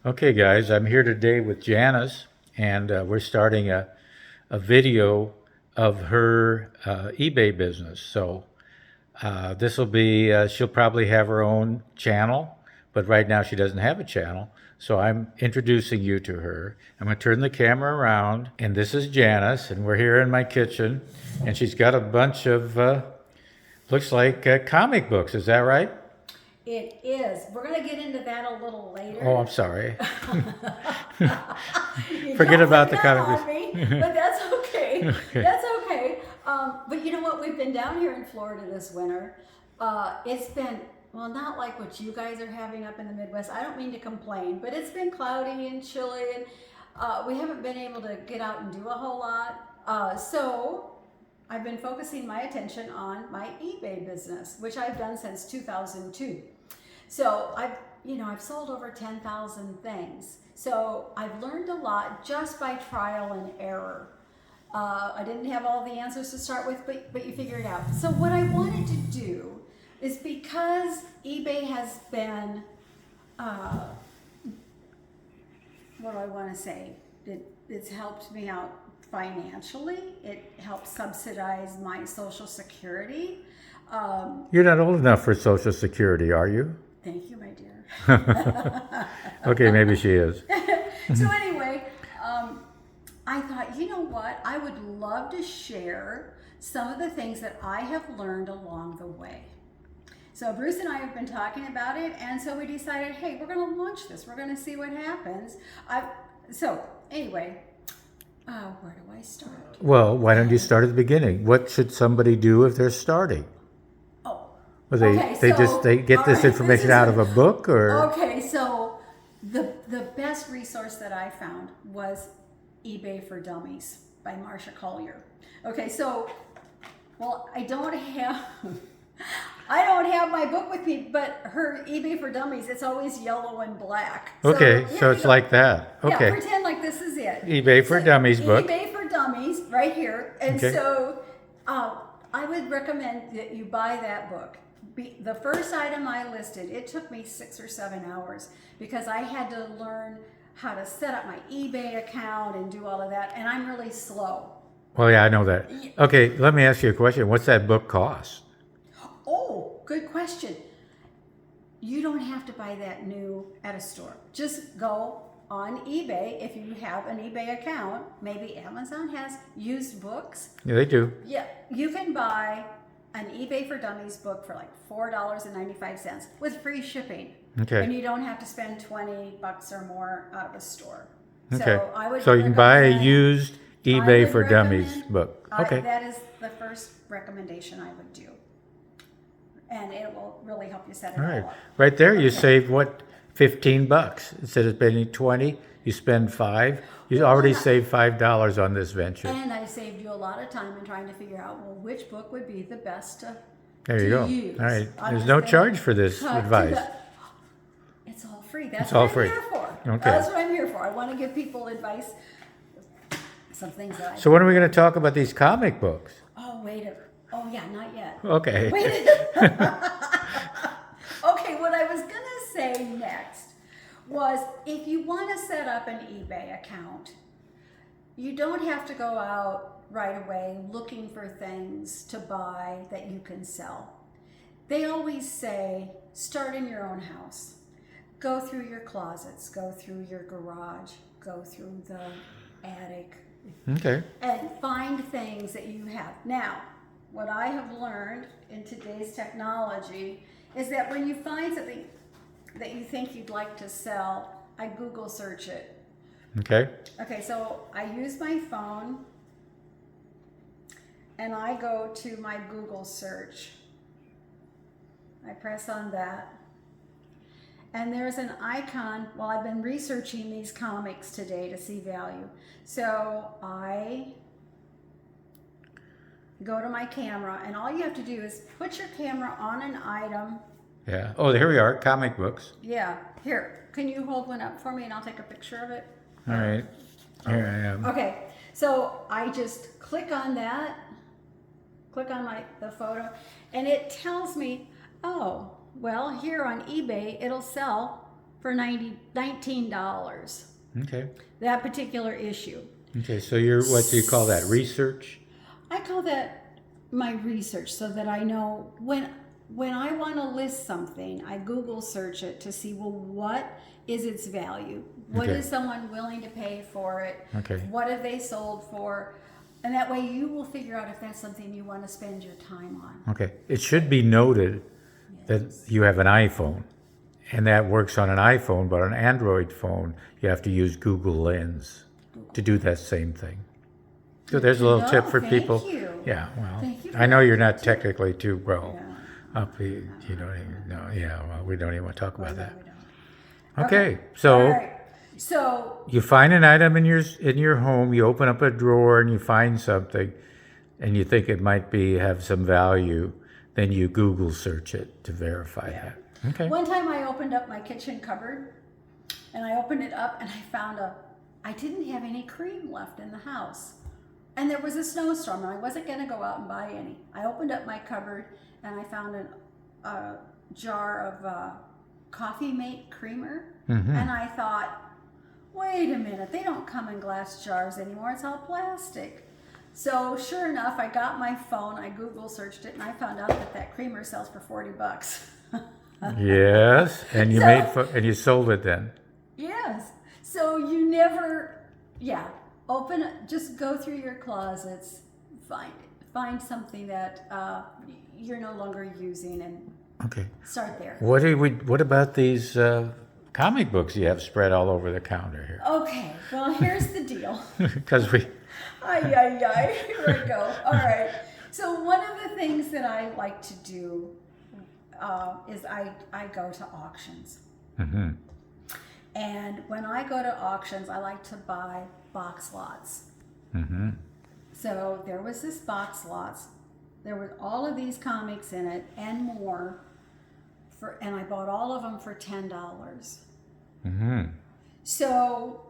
Okay, guys, I'm here today with Janice, and we're starting a video of her eBay business. So this will be, she'll probably have her own channel, but right now she doesn't have a channel. So I'm introducing you to her. I'm going to turn the camera around, and this is Janice, and we're here in my kitchen, and she's got a bunch of, looks like comic books. Is that right? It is. We're going to get into that a little later. Oh, I'm sorry. You Forget jumped about the the gun comic on me, but that's okay. Okay. That's okay. But you know what? We've been down here in Florida this winter. It's been, well, not like what you guys are having up in the Midwest. I don't mean to complain, but it's been cloudy and chilly, and we haven't been able to get out and do a whole lot. So I've been focusing my attention on my eBay business, which I've done since 2002. So I've sold over 10,000 things. So I've learned a lot just by trial and error. I didn't have all the answers to start with, but you figure it out. So what I wanted to do is, because eBay has been, what do I want to say? It's helped me out financially. It helps subsidize my Social Security. You're not old enough for Social Security, are you? Thank you, my dear. Okay, maybe she is. So anyway, I thought, you know what? I would love to share some of the things that I have learned along the way. So Bruce and I have been talking about it, and so we decided, hey, we're going to launch this. We're going to see what happens. So anyway, where do I start? Well, why don't you start at the beginning? What should somebody do if they're starting? Oh, Well, okay, they get all this right, information out of a book, or Okay, so the best resource that I found was eBay for Dummies by Marsha Collier. Okay, so, well, I don't have my book with me, but her eBay for Dummies, it's always yellow and black. okay, so it's like that. Yeah, Okay, pretend like this is it. eBay for Dummies book. eBay for Dummies, right here. And Okay. so I would recommend that you buy that book. The first item I listed, it took me 6 or 7 hours because I had to learn how to set up my eBay account and do all of that, and I'm really slow. Well, yeah, I know that. Okay, let me ask you a question. What's that book cost? Oh, good question. You don't have to buy that new at a store. Just go on eBay if you have an eBay account. Maybe Amazon has used books. Yeah, they do. Yeah, you can buy an eBay for Dummies book for like $4.95 with free shipping. Okay. And you don't have to spend $20 or more out of a store. Okay. So I would So you can buy a recommend- used I eBay would for Dummies recommend- book. Okay. That is the first recommendation I would do. And it will really help you set it All all right. up. Right there, you Okay. saved what? $15. Instead of spending 20, you spend 5. You already saved $5 on this venture. And I saved you a lot of time in trying to figure out, well, which book would be the best to There you to go. use. All right. I'm There's just no gonna charge for this talk to advice. It's all free. That's It's what all I'm free. here for. Okay. That's what I'm here for. I want to give people advice. Some things that I. So when are we going to talk about these comic books? Oh, wait a. Oh, yeah, not yet. Okay. Wait. Okay, what I was gonna say next was, if you want to set up an eBay account, you don't have to go out right away looking for things to buy that you can sell. They always say, start in your own house. Go through your closets, go through your garage, go through the attic, Okay. and find things that you have. Now, what I have learned in today's technology is that when you find something that you think you'd like to sell, I Google search it. Okay. Okay, so I use my phone and I go to my Google search. I press on that. And there's an icon. Well, I've been researching these comics today to see value. So I go to my camera, and all you have to do is put your camera on an item. Yeah. Oh, here we are. Comic books. Yeah, here. Can you hold one up for me and I'll take a picture of it? All right. Here I am. Okay, so I just click on that, click on the photo, and it tells me, oh, well, here on eBay, it'll sell for $19. Okay. That particular issue. Okay. So you're, what do you call that? Research? I call that my research, so that I know when I want to list something, I Google search it to see, well, what is its value? What Okay. is someone willing to pay for it? Okay. What have they sold for? And that way you will figure out if that's something you want to spend your time on. Okay. It should be noted that you have an iPhone, and that works on an iPhone, but on an Android phone, you have to use Google Lens to do that same thing. So there's a little No, tip for thank people. you. Yeah, well, Thank you I know for you're not technically too well Yeah. up. You don't even know. Yeah, well, we don't even want to talk about No, that. we don't. Okay, so All right. So you find an item in your home, you open up a drawer and you find something, and you think it might have some value, then you Google search it to verify that. Okay. one time I opened up my kitchen cupboard, and I opened it up and I found I didn't have any cream left in the house. And there was a snowstorm and I wasn't gonna go out and buy any. I opened up my cupboard and I found a jar of Coffee Mate creamer. And I thought, wait a minute, they don't come in glass jars anymore, it's all plastic. So sure enough, I got my phone, I Google searched it, and I found out that creamer sells for $40. Yes, and you So- and you sold it then. Yes. So you never, just go through your closets, find something that you're no longer using, and Okay. start there. What about these comic books you have spread all over the counter here? Okay, well, here's the deal. Because we. Here we go. All right. So one of the things that I like to do is I go to auctions. Mm-hmm. And when I go to auctions, I like to buy box lots. Mm-hmm. So there was this box lots. There were all of these comics in it and more. And I bought all of them for $10. Mm-hmm. So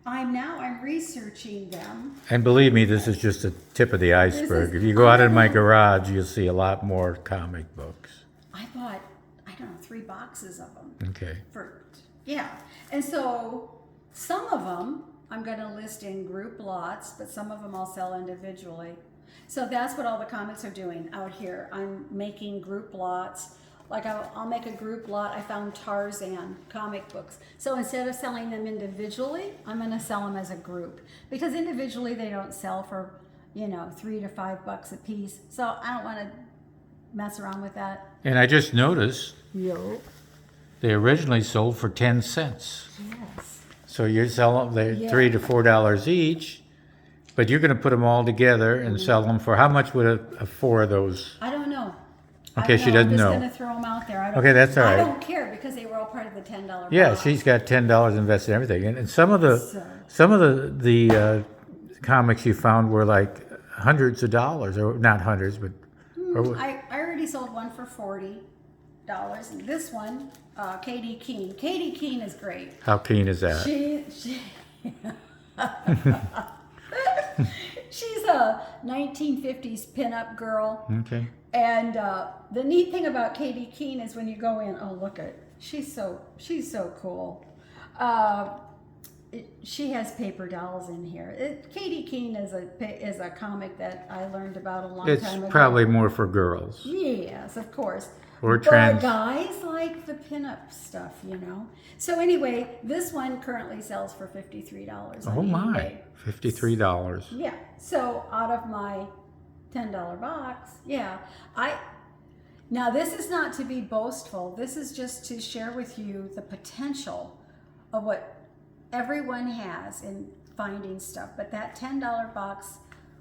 I'm researching them. And believe me, this is just the tip of the iceberg. is- If you go out in my I- garage, you'll see a lot more comic books. I bought, I don't know, 3 boxes of them. Okay. And so some of them I'm going to list in group lots, but some of them I'll sell individually. So that's what all the comics are doing out here. I'm making group lots. Like I'll make a group lot. I found Tarzan comic books. So instead of selling them individually, I'm going to sell them as a group, because individually they don't sell for, $3 to $5 a piece. So I don't want to mess around with that. And I just noticed Yo. they originally sold for 10 cents. Yes. So you're selling them Yeah. $3 to $4 each, but you're going to put them all together and sell them for how much would a 4 of those? I don't know. Okay, I she don't doesn't know. I'm just going to throw them out there. I don't, Okay, that's all I right. don't care, because they were all part of the $10 Yeah, box. she's got $10 invested in everything, and some of the comics you found were like hundreds of dollars, or not hundreds, but I already sold one for $40. And this one, Katie Keene. Katie Keene is great. how keen is that? She she's a 1950s pinup girl. Okay. And the neat thing about Katie Keene is when you go in, oh, look at, she's so cool. She has paper dolls in here. Katie Keene is a comic that I learned about a long It's time ago. probably more for girls. Yes, of course. Or but trans. guys like the pinup stuff, So anyway, this one currently sells for $53 on Oh my, eBay. $53. Yeah. So out of my $10 box, now this is not to be boastful. This is just to share with you the potential of what everyone has in finding stuff. But that $10 box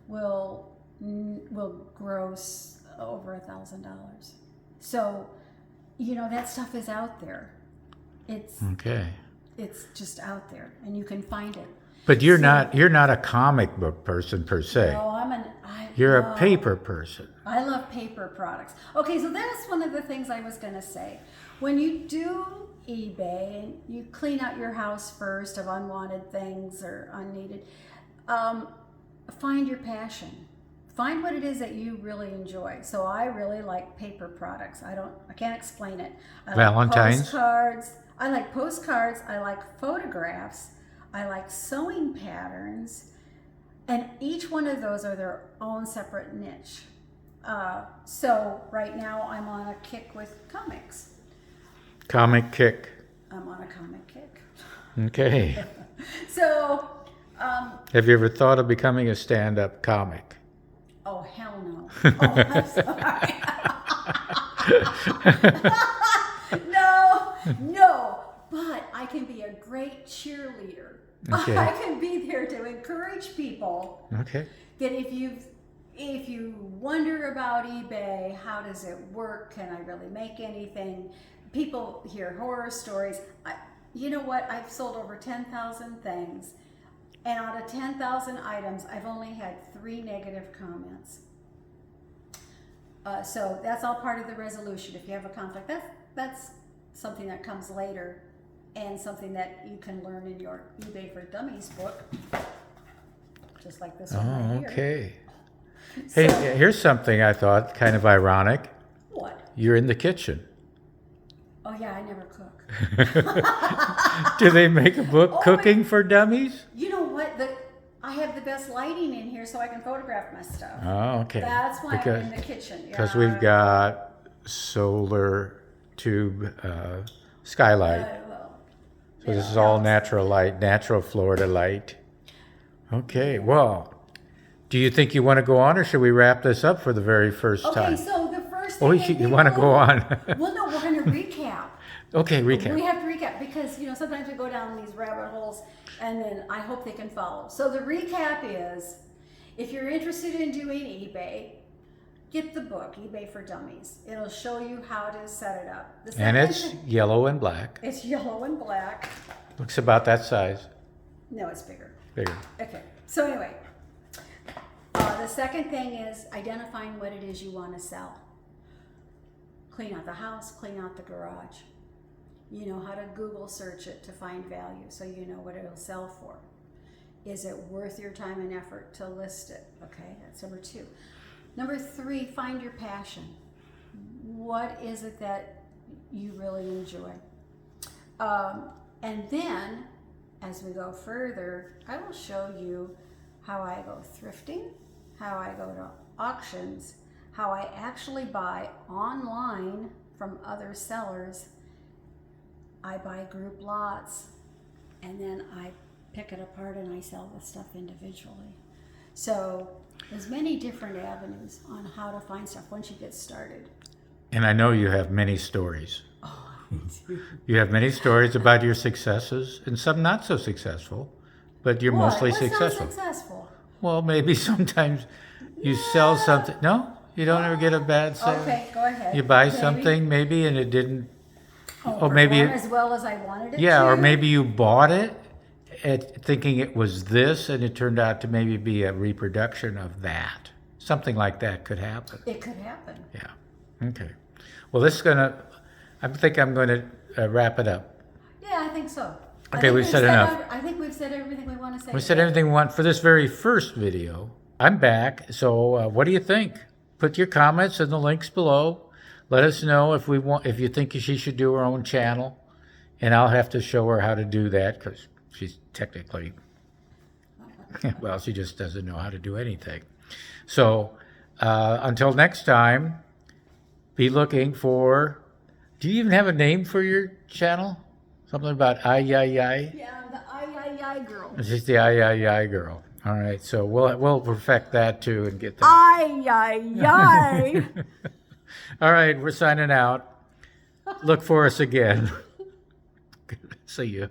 will gross over $1,000. So, that stuff is out there. Okay. It's just out there, and you can find it. But you're not a comic book person per se. No, You're a paper person. I love paper products. Okay, so that's one of the things I was going to say. When you do eBay and you clean out your house first of unwanted things or unneeded, find your passion. Find what it is that you really enjoy. So I really like paper products. I can't explain it. I Valentine's? like postcards. I like postcards, I like photographs, I like sewing patterns, and each one of those are their own separate niche. So right now I'm on a kick with comics. Comic kick. I'm on a comic kick. Okay. So, Have you ever thought of becoming a stand-up comic? oh hell no. Oh, I'm sorry. No, but I can be a great cheerleader. Okay. I can be there to encourage people Okay. that if you wonder about eBay, how does it work? Can I really make anything? People hear horror stories. You know what? I've sold over 10,000 things, and out of 10,000 items, I've only had 3 negative comments. So that's all part of the resolution. If you have a conflict, that's something that comes later, and something that you can learn in your eBay for Dummies book, just like this one Oh, right here. okay. So, Hey, here's something I thought kind of ironic. what? You're in the kitchen. Oh yeah, I never cook. Do they make a book, Oh, Cooking for Dummies? You know what? I have the best lighting in here, so I can photograph my stuff. Oh, okay. That's why I'm in the kitchen. Because Yeah. we've got solar tube skylight. Well, So this is all natural light, natural Florida light. Okay, well, do you think you want to go on, or should we wrap this up for the very first okay, time? so the first Oh, thing you want to go on? Well, no, we're going to recap. Okay, We recap. have to recap because, sometimes we go down these rabbit holes, and then I hope they can follow. So the recap is, if you're interested in doing eBay, get the book, eBay for Dummies. It'll show you how to set it up. The And second it's thing- yellow and black. it's yellow and black. Looks about that size. No, it's bigger. Bigger. Okay, so anyway, the second thing is identifying what it is you want to sell. Clean out the house, clean out the garage. You know how to Google search it to find value, so you know what it'll sell for. Is it worth your time and effort to list it? Okay, that's number 2. Number 3, find your passion. What is it that you really enjoy? And then, as we go further, I will show you how I go thrifting, how I go to auctions, how I actually buy online from other sellers. I buy group lots, and then I pick it apart and I sell the stuff individually. So there's many different avenues on how to find stuff once you get started. And I know you have many stories. Oh, You have many stories about your successes and some not so successful, but you're mostly What's successful. not successful? Well, maybe sometimes you sell something. No, you don't ever get a bad sale. Okay, go ahead. You buy Maybe. something maybe and it didn't. Oh, or maybe perform it- as well as I wanted it Yeah, to. or maybe you bought it thinking it was this and it turned out to maybe be a reproduction of that. Something like that could happen. It could happen. Yeah. Okay. Well, I think I'm going to wrap it up. Yeah, I think so. I Okay, think we've said enough. I think we've said everything we want to say. We said today. everything we want for this very first video. I'm back. So what do you think? Put your comments in the links below. Let us know if you think she should do her own channel. And I'll have to show her how to do that because she's technically, well, she just doesn't know how to do anything. So until next time, be looking for, do you even have a name for your channel? Something about ay. Yeah, the I girl. It's just the ay girl. All right, so we'll perfect that too and get that. I. All right, we're signing out. Look for us again. See you.